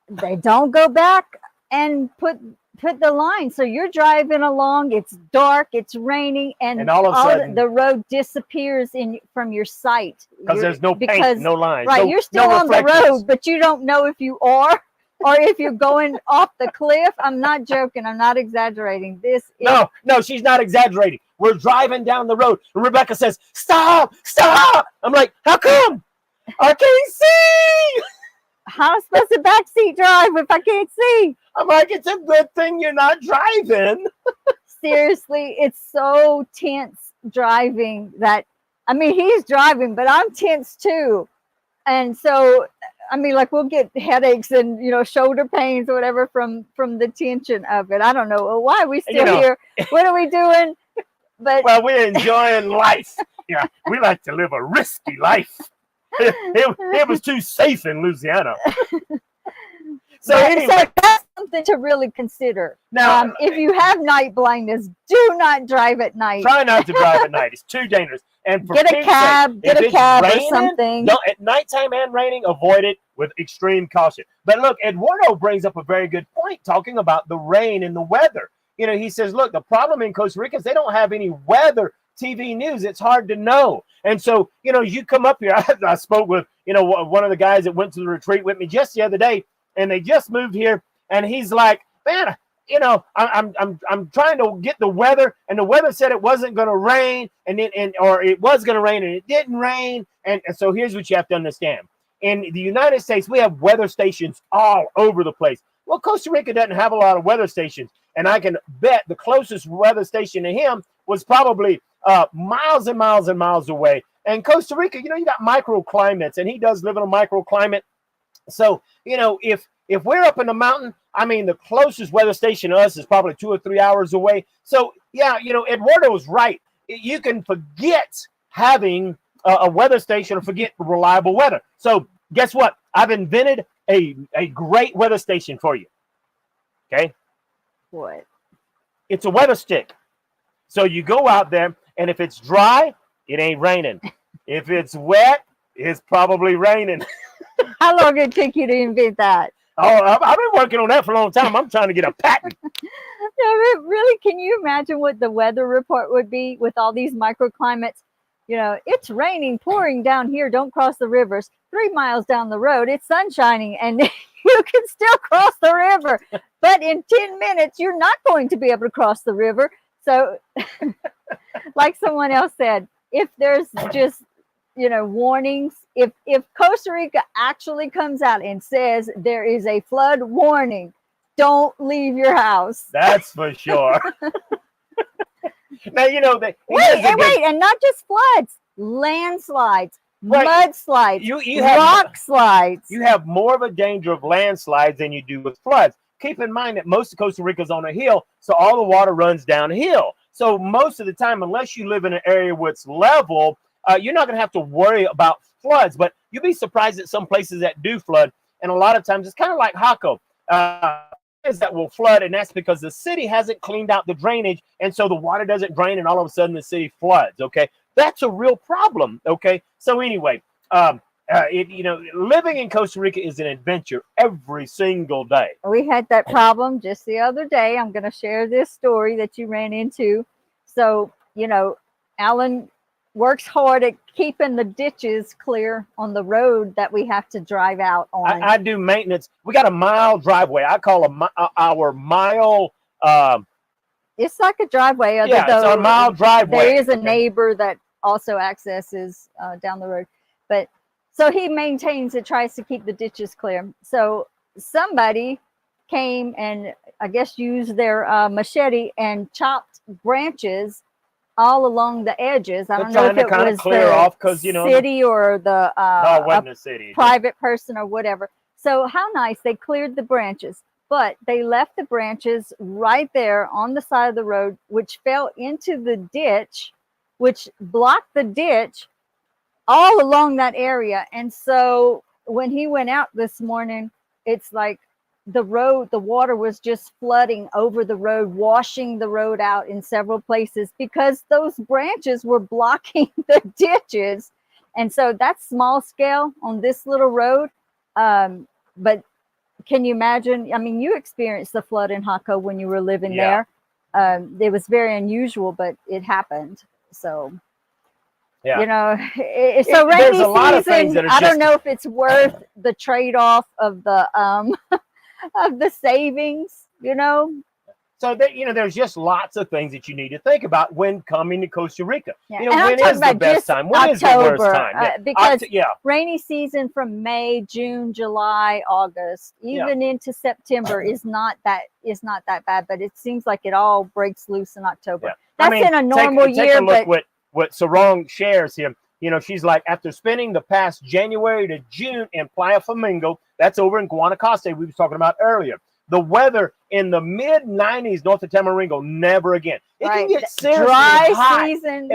they don't go back and put the line. So you're driving along, it's dark, it's raining, and all of a sudden the road disappears from your sight because there's no paint, no lines. Right, you're still on the road, but you don't know if you are or if you're going off the cliff. I'm not joking. I'm not exaggerating. No, she's not exaggerating. We're driving down the road, and Rebecca says, "Stop, stop!" I'm like, "How come? I can't see." How am I supposed to backseat drive if I can't see? I'm like, it's a good thing you're not driving. Seriously, it's so tense driving that, he's driving, but I'm tense too. And so, we'll get headaches and, shoulder pains or whatever from the tension of it. I don't know. Well, why are we still here? What are we doing? But well, we're enjoying life. Yeah, we like to live a risky life. It was too safe in Louisiana. So that's something to really consider. Now, if you have night blindness, do not drive at night. Try not to drive at night. It's too dangerous. And for get a cab or something. No, at nighttime and raining, avoid it with extreme caution. But look, Eduardo brings up a very good point talking about the rain and the weather. He says, look, the problem in Costa Rica is they don't have any weather TV news. It's hard to know. And so, you come up here. I spoke with, one of the guys that went to the retreat with me just the other day, and they just moved here. And he's like, man, I'm trying to get the weather, and the weather said it wasn't going to rain, or it was going to rain, and it didn't rain. And so here's what you have to understand. In the United States, we have weather stations all over the place. Well, Costa Rica doesn't have a lot of weather stations. And I can bet the closest weather station to him was probably miles and miles and miles away. And Costa Rica, you got microclimates, and he does live in a microclimate. So, if we're up in the mountain, I mean, the closest weather station to us is probably 2 or 3 hours away. So, yeah, Eduardo was right. You can forget having a weather station or forget reliable weather. So, guess what? I've invented a great weather station for you. Okay? What? It's a weather stick. So you go out there, and if it's dry, it ain't raining. If it's wet, it's probably raining. How long did it take you to invent that? Oh, I've been working on that for a long time. I'm trying to get a patent. No, really, can you imagine what the weather report would be with all these microclimates? It's raining, pouring down here. Don't cross the rivers. 3 miles down the road, it's sun shining, and you can still cross the river. But in 10 minutes, you're not going to be able to cross the river. So, like someone else said, if there's just, warnings, if Costa Rica actually comes out and says there is a flood warning, don't leave your house. That's for sure. Now, Wait, and not just floods, landslides, mudslides, you have rock slides. You have more of a danger of landslides than you do with floods. Keep in mind that most of Costa Rica is on a hill, so all the water runs downhill. So most of the time, unless you live in an area where it's level, you're not going to have to worry about floods. But you'll be surprised at some places that do flood, and a lot of times it's kind of like Jaco. That will flood, and that's because the city hasn't cleaned out the drainage, and so the water doesn't drain, and all of a sudden the city floods. Okay, that's a real problem. Okay, so anyway, living in Costa Rica is an adventure every single day. We had that problem just the other day. I'm going to share this story that you ran into. So, Alan works hard at keeping the ditches clear on the road that we have to drive out on. I do maintenance. We got a mile driveway. I call our mile. It's like a driveway. Yeah, it's a mile driveway. There is a neighbor that also accesses down the road. But so he maintains it, tries to keep the ditches clear. So somebody came and I guess used their machete and chopped branches all along the edges. I don't know if it was clear off because city or the no, it wasn't a city. Private person or whatever. So how nice, they cleared the branches, but they left the branches right there on the side of the road, which fell into the ditch, which blocked the ditch all along that area. And so when he went out this morning, it's like the water was just flooding over the road, washing the road out in several places because those branches were blocking the ditches. And so that's small scale on this little road. But can you imagine? I mean, you experienced the flood in Jaco when you were living there. It was very unusual, but it happened. So, so rainy season, I don't know if it's worth the trade-off of the of the savings, So there's just lots of things that you need to think about when coming to Costa Rica. Yeah. When is the best time? When is the worst time? Because rainy season from May, June, July, August, even into September is not that bad. But it seems like it all breaks loose in October. Yeah. That's in a normal year. Take a look what Sarong shares here. She's like, after spending the past January to June in Playa Flamingo, that's over in Guanacaste we were talking about earlier. The weather in the mid-90s north of Tamaringo, never again. It can get seriously dry hot. Season.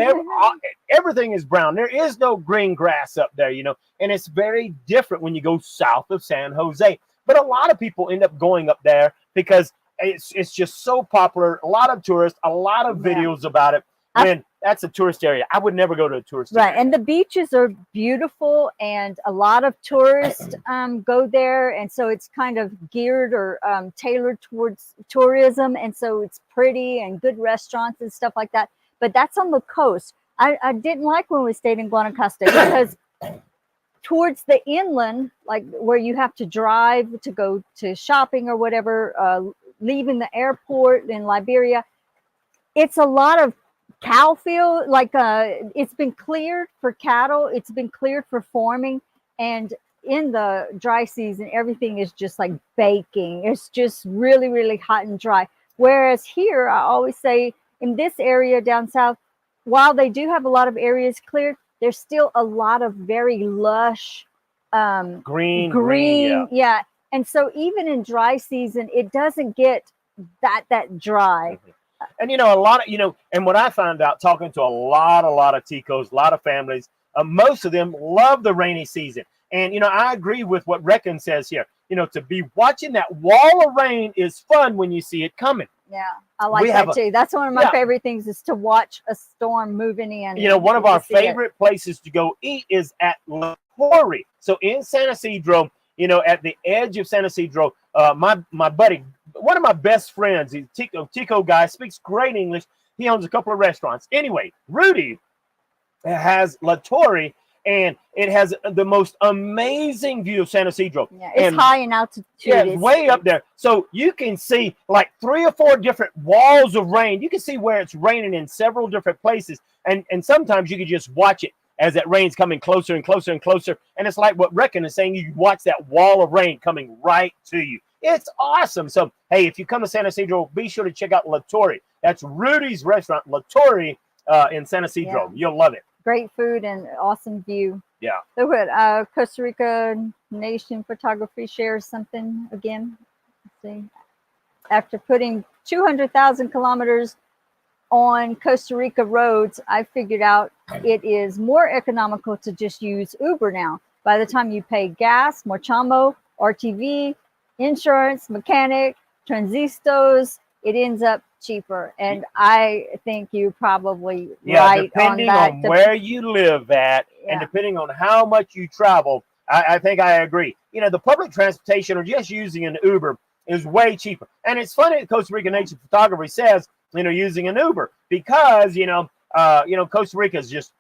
Everything is brown. There is no green grass up there, and it's very different when you go south of San Jose. But a lot of people end up going up there because it's just so popular. A lot of tourists, a lot of videos about it. When that's a tourist area. I would never go to a tourist area. Right, and the beaches are beautiful, and a lot of tourists go there, and so it's kind of geared or tailored towards tourism, and so it's pretty and good restaurants and stuff like that. But that's on the coast. I didn't like when we stayed in Guanacaste because towards the inland, like where you have to drive to go to shopping or whatever, leaving the airport in Liberia, it's a lot of cow field, like it's been cleared for cattle, it's been cleared for farming, and in the dry season everything is just like baking. It's just really, really hot and dry. Whereas here, I always say in this area down south, while they do have a lot of areas cleared, there's still a lot of very lush green. Yeah. And so even in dry season, it doesn't get that dry. And a lot of and what I found out talking to a lot of Ticos, a lot of families, most of them love the rainy season. And I agree with what Reckon says here. To be watching that wall of rain is fun when you see it coming. Yeah, I like that too. That's one of my favorite things, is to watch a storm moving in. One of our favorite places to go eat is at La Torre. So in San Isidro, at the edge of San Isidro, my buddy, one of my best friends, he's Tico guy, speaks great English. He owns a couple of restaurants. Anyway, Rudy has La Torre, and it has the most amazing view of San Isidro. Yeah, it's high in altitude. Yeah, it's way up there. So you can see like 3 or 4 different walls of rain. You can see where it's raining in several different places. And sometimes you can just watch it as that rain's coming closer and closer and closer. And it's like what Reckon is saying, you watch that wall of rain coming right to you. It's awesome. So, hey, if you come to San Isidro, be sure to check out La Torre. That's Rudy's restaurant, La Torre, in San Isidro. Yeah. You'll love it. Great food and awesome view. Yeah. So what? Costa Rica Nation Photography shares something again. Let's see. After putting 200,000 kilometers on Costa Rica roads, I figured out it is more economical to just use Uber now. By the time you pay gas, mochamo, RTV, insurance, mechanic, transistos, it ends up cheaper. And I think you probably right depending on that. Where you live at, and depending on how much you travel, I think I agree. The public transportation or just using an Uber is way cheaper. And it's funny that Costa Rica Nation Photography says, using an Uber, because, Costa Rica is just,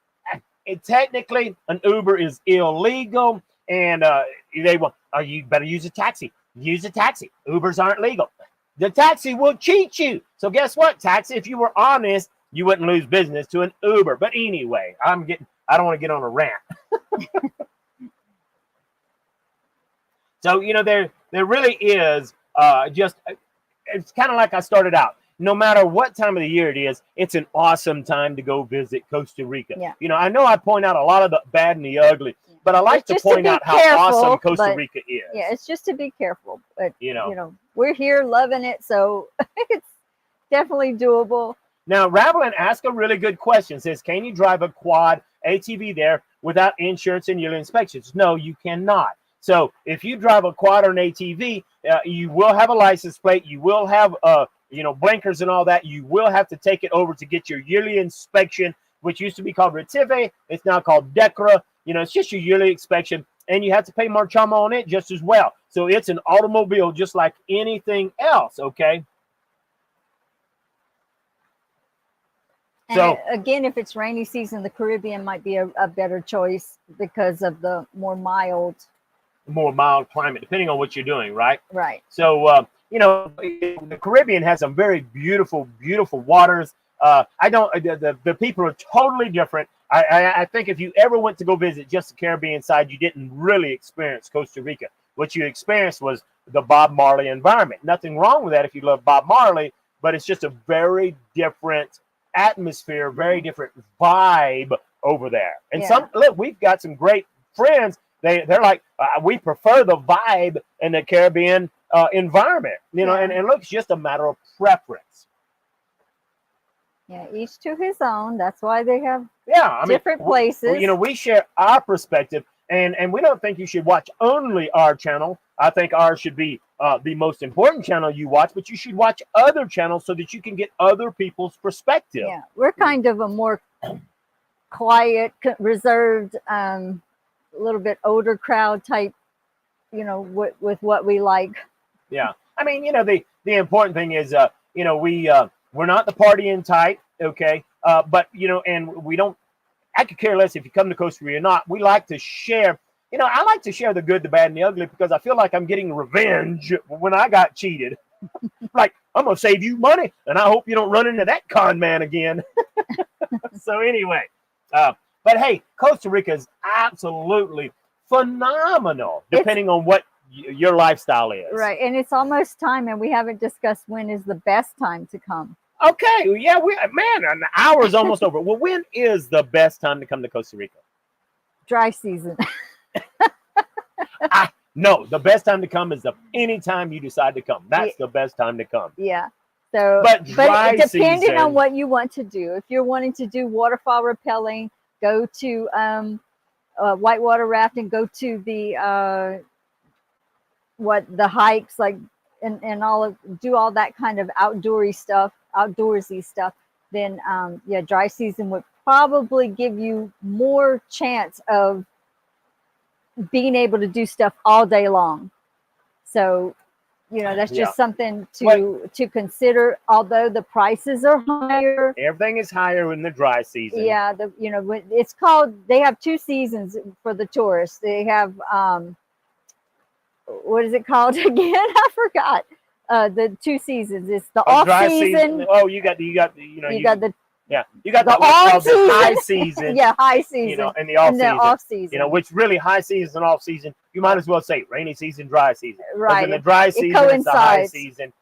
technically an Uber is illegal, and you better use a taxi. Use a taxi. Ubers aren't legal. The taxi will cheat you. So guess what, taxi? If you were honest, you wouldn't lose business to an Uber. But anyway, I don't want to get on a rant. So, there really is it's kind of like I started out. No matter what time of the year it is, it's an awesome time to go visit Costa Rica. Yeah. I know I point out a lot of the bad and the ugly, but I like to point out how awesome Costa Rica is. Yeah, it's just to be careful. But, we're here loving it, so it's definitely doable. Now, Ravelin asked a really good question. Says, can you drive a quad ATV there without insurance and yearly inspections? No, you cannot. So if you drive a quad or an ATV, you will have a license plate. You will have blinkers and all that. You will have to take it over to get your yearly inspection, which used to be called Retive. It's now called DECRA. It's just your yearly inspection, and you have to pay marchamo on it just as well. So it's an automobile just like anything else, okay? And so again, if it's rainy season, the Caribbean might be a better choice because of the more mild climate, depending on what you're doing, right? Right. So, the Caribbean has some very beautiful, beautiful waters. The people are totally different. I think if you ever went to go visit just the Caribbean side, you didn't really experience Costa Rica. What you experienced was the Bob Marley environment. Nothing wrong with that if you love Bob Marley, but it's just a very different atmosphere, very different vibe over there. And we've got some great friends. They're like, we prefer the vibe in the Caribbean environment, and look, it's just a matter of preference. Yeah, each to his own. That's why they have different places. We share our perspective, and we don't think you should watch only our channel. I think ours should be the most important channel you watch, but you should watch other channels so that you can get other people's perspective. Yeah, we're kind of a more quiet, reserved, a little bit older crowd type, with what we like. Yeah. I mean, the important thing is, we're not the partying type. Okay. But, and we don't, I could care less if you come to Costa Rica or not. We like to share, I like to share the good, the bad, and the ugly, because I feel like I'm getting revenge when I got cheated. Like, I'm going to save you money, and I hope you don't run into that con man again. So anyway, but hey, Costa Rica is absolutely phenomenal, depending on what your lifestyle is. Right, and it's almost time, and we haven't discussed when is the best time to come. Okay, yeah, an hour's almost over. Well, when is the best time to come to Costa Rica? Dry season. No, the best time to come is any time you decide to come. That's the best time to come. Yeah. So, but depending season, on on what you want to do, if you're wanting to do waterfall rappelling, go to whitewater rafting, go to the the hikes, like and do all that kind of outdoorsy stuff. Then yeah, dry season would probably give you more chance of being able to do stuff all day long. So, that's just something to consider. Although the prices are higher, everything is higher in the dry season. Yeah, it's called. They have 2 seasons for the tourists. They have what is it called again? I forgot. The 2 seasons. It's the off season. Oh, you got the on season. The high season. Yeah, high season. And the off season. Which really high season, off season. You might as well say rainy season, dry season. Right. In the dry season, it's the high season.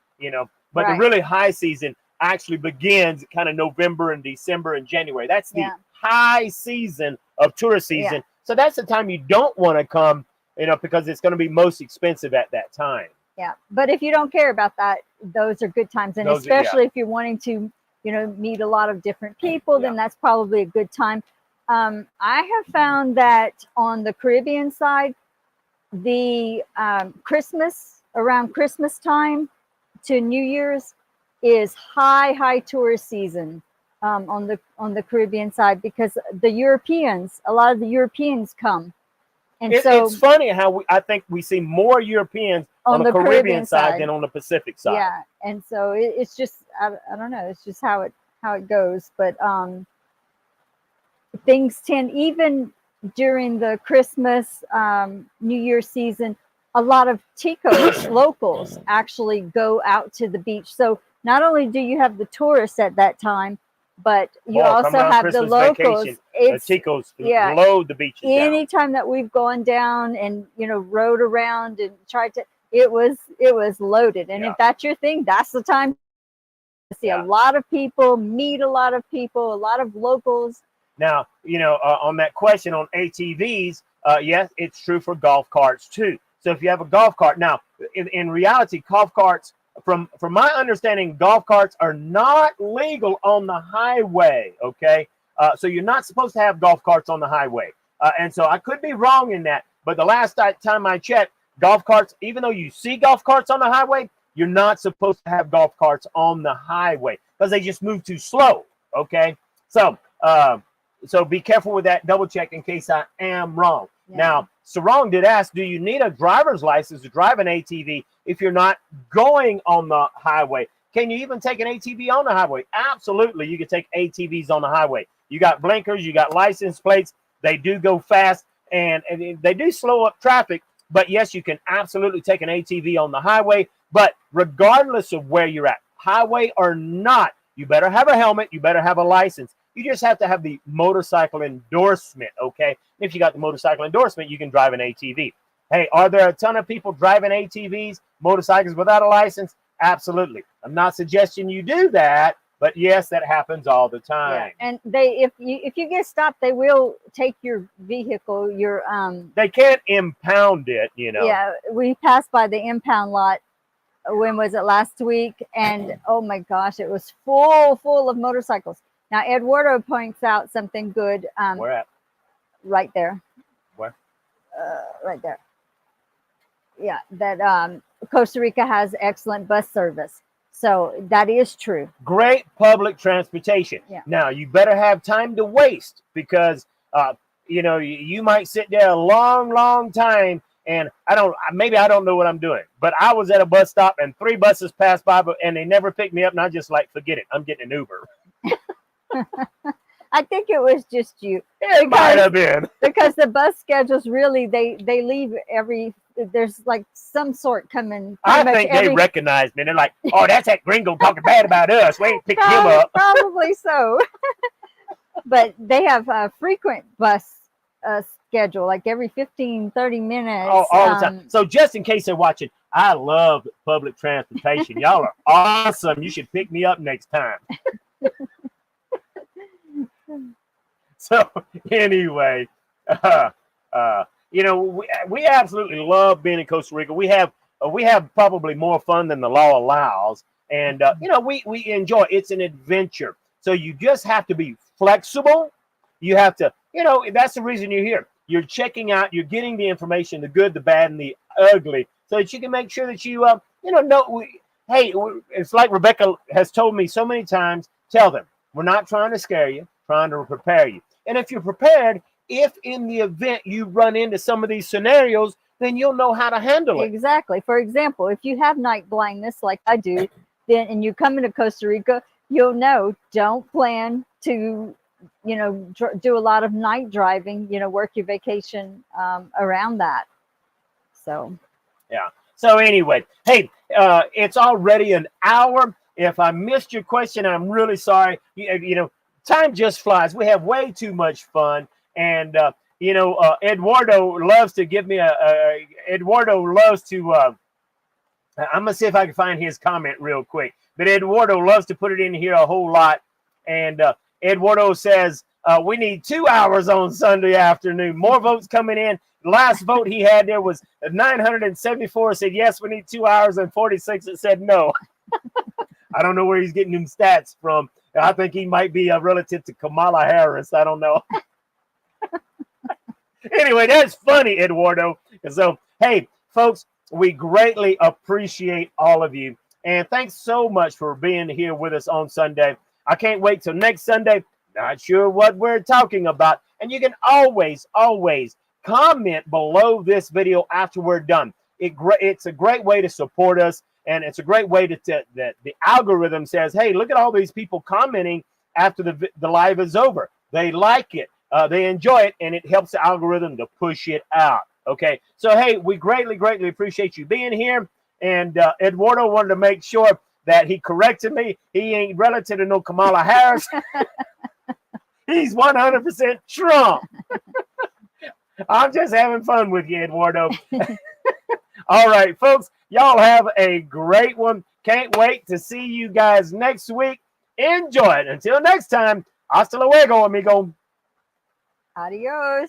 But the really high season actually begins kind of November and December and January. That's the high season of tourist season. Yeah. So that's the time you don't want to come, because it's going to be most expensive at that time. Yeah, but if you don't care about that, those are good times, and especially if you're wanting to, meet a lot of different people, then that's probably a good time. I have found that on the Caribbean side, the around Christmas time to New Year's is high tourist season on the Caribbean side, because a lot of the Europeans come. And it's funny how I think we see more Europeans on the Caribbean side than on the Pacific side. Yeah, and so it's just I don't know. It's just how it goes. But things tend, even during the Christmas, New Year season, a lot of Ticos locals actually go out to the beach. So not only do you have the tourists at that time, but you also have Christmas the locals. Vacation, the Ticos load the beaches down. Anytime that we've gone down and rode around and tried to, it was loaded. And if that's your thing, that's the time to see a lot of people, meet a lot of people, a lot of locals. Now, on that question on ATVs, yes, it's true for golf carts too. So if you have a golf cart, now in reality, golf carts, from my understanding, golf carts are not legal on the highway. Okay, so you're not supposed to have golf carts on the highway, and so I could be wrong in that. But the last time I checked, golf carts, even though you see golf carts on the highway, you're not supposed to have golf carts on the highway because they just move too slow. Okay, so be careful with that. Double check in case I am wrong. Yeah. Now, Sarong did ask, do you need a driver's license to drive an ATV if you're not going on the highway? Can you even take an ATV on the highway? Absolutely, you can take ATVs on the highway. You got blinkers, you got license plates. They do go fast, and they do slow up traffic. But yes, you can absolutely take an ATV on the highway. But regardless of where you're at, highway or not, you better have a helmet. You better have a license. You just have to have the motorcycle endorsement, okay? If you got the motorcycle endorsement, you can drive an ATV. Hey, are there a ton of people driving ATVs, motorcycles without a license? Absolutely. I'm not suggesting you do that, but yes, that happens all the time. Yeah. And if you get stopped, they will take your vehicle, They can't impound it, Yeah, we passed by the impound lot. When was it? Last week, and oh my gosh, it was full of motorcycles. Now, Eduardo points out something good. Where at? Right there. Where? Right there. Yeah, that Costa Rica has excellent bus service. So that is true. Great public transportation. Yeah. Now, you better have time to waste because, you might sit there a long time. And I don't know what I'm doing, but I was at a bus stop and 3 buses passed by, and they never picked me up. And I just forget it. I'm getting an Uber. I think it was just you. It might have been. Because the bus schedules really, they leave there's some sort coming. I think they recognize me. They're like, oh, that's that gringo talking bad about us. We ain't picking him up. Probably so. But they have a frequent bus schedule, every 15, 30 minutes. Oh, all the time. So just in case they're watching, I love public transportation. Y'all are awesome. You should pick me up next time. So anyway, you know, we absolutely love being in Costa Rica. We have probably more fun than the law allows, and you know, we enjoy. It's an adventure, so you just have to be flexible. You have to, you know, that's the reason you're here. You're checking out, you're getting the information, the good, the bad, and the ugly, so that you can make sure that you, you know, hey, it's like Rebecca has told me so many times. Tell them we're not trying to scare you, trying to prepare you. And if you're prepared, if in the event you run into some of these scenarios, then you'll know how to handle it. Exactly. For example, if you have night blindness like I do, then and you come into Costa Rica, you'll know don't plan to, you know, do a lot of night driving, you know, work your vacation around that. So, yeah. So anyway, hey, it's already an hour. If I missed your question, I'm really sorry. You know, time just flies. We have way too much fun. And, you know, Eduardo loves to give me Eduardo loves to, I'm going to see if I can find his comment real quick. But Eduardo loves to put it in here a whole lot. And Eduardo says, we need 2 hours on Sunday afternoon. More votes coming in. Last vote he had there was 974 said, yes, we need 2 hours, and 46 that said no. I don't know where he's getting them stats from. I think he might be a relative to Kamala Harris. I don't know. Anyway, that's funny, Eduardo. So, hey, folks, we greatly appreciate all of you. And thanks so much for being here with us on Sunday. I can't wait till next Sunday. Not sure what we're talking about. And you can always comment below this video after we're done. It's a great way to support us. And it's a great way that the algorithm says, hey, look at all these people commenting after the live is over. They like it. They enjoy it, and it helps the algorithm to push it out. Okay, so hey, we greatly appreciate you being here. And Eduardo wanted to make sure that he corrected me. He ain't relative to no Kamala Harris. He's 100% Trump. I'm just having fun with you, Eduardo. All right, folks, y'all have a great one. Can't wait to see you guys next week. Enjoy it. Until next time, hasta luego, amigo. adios.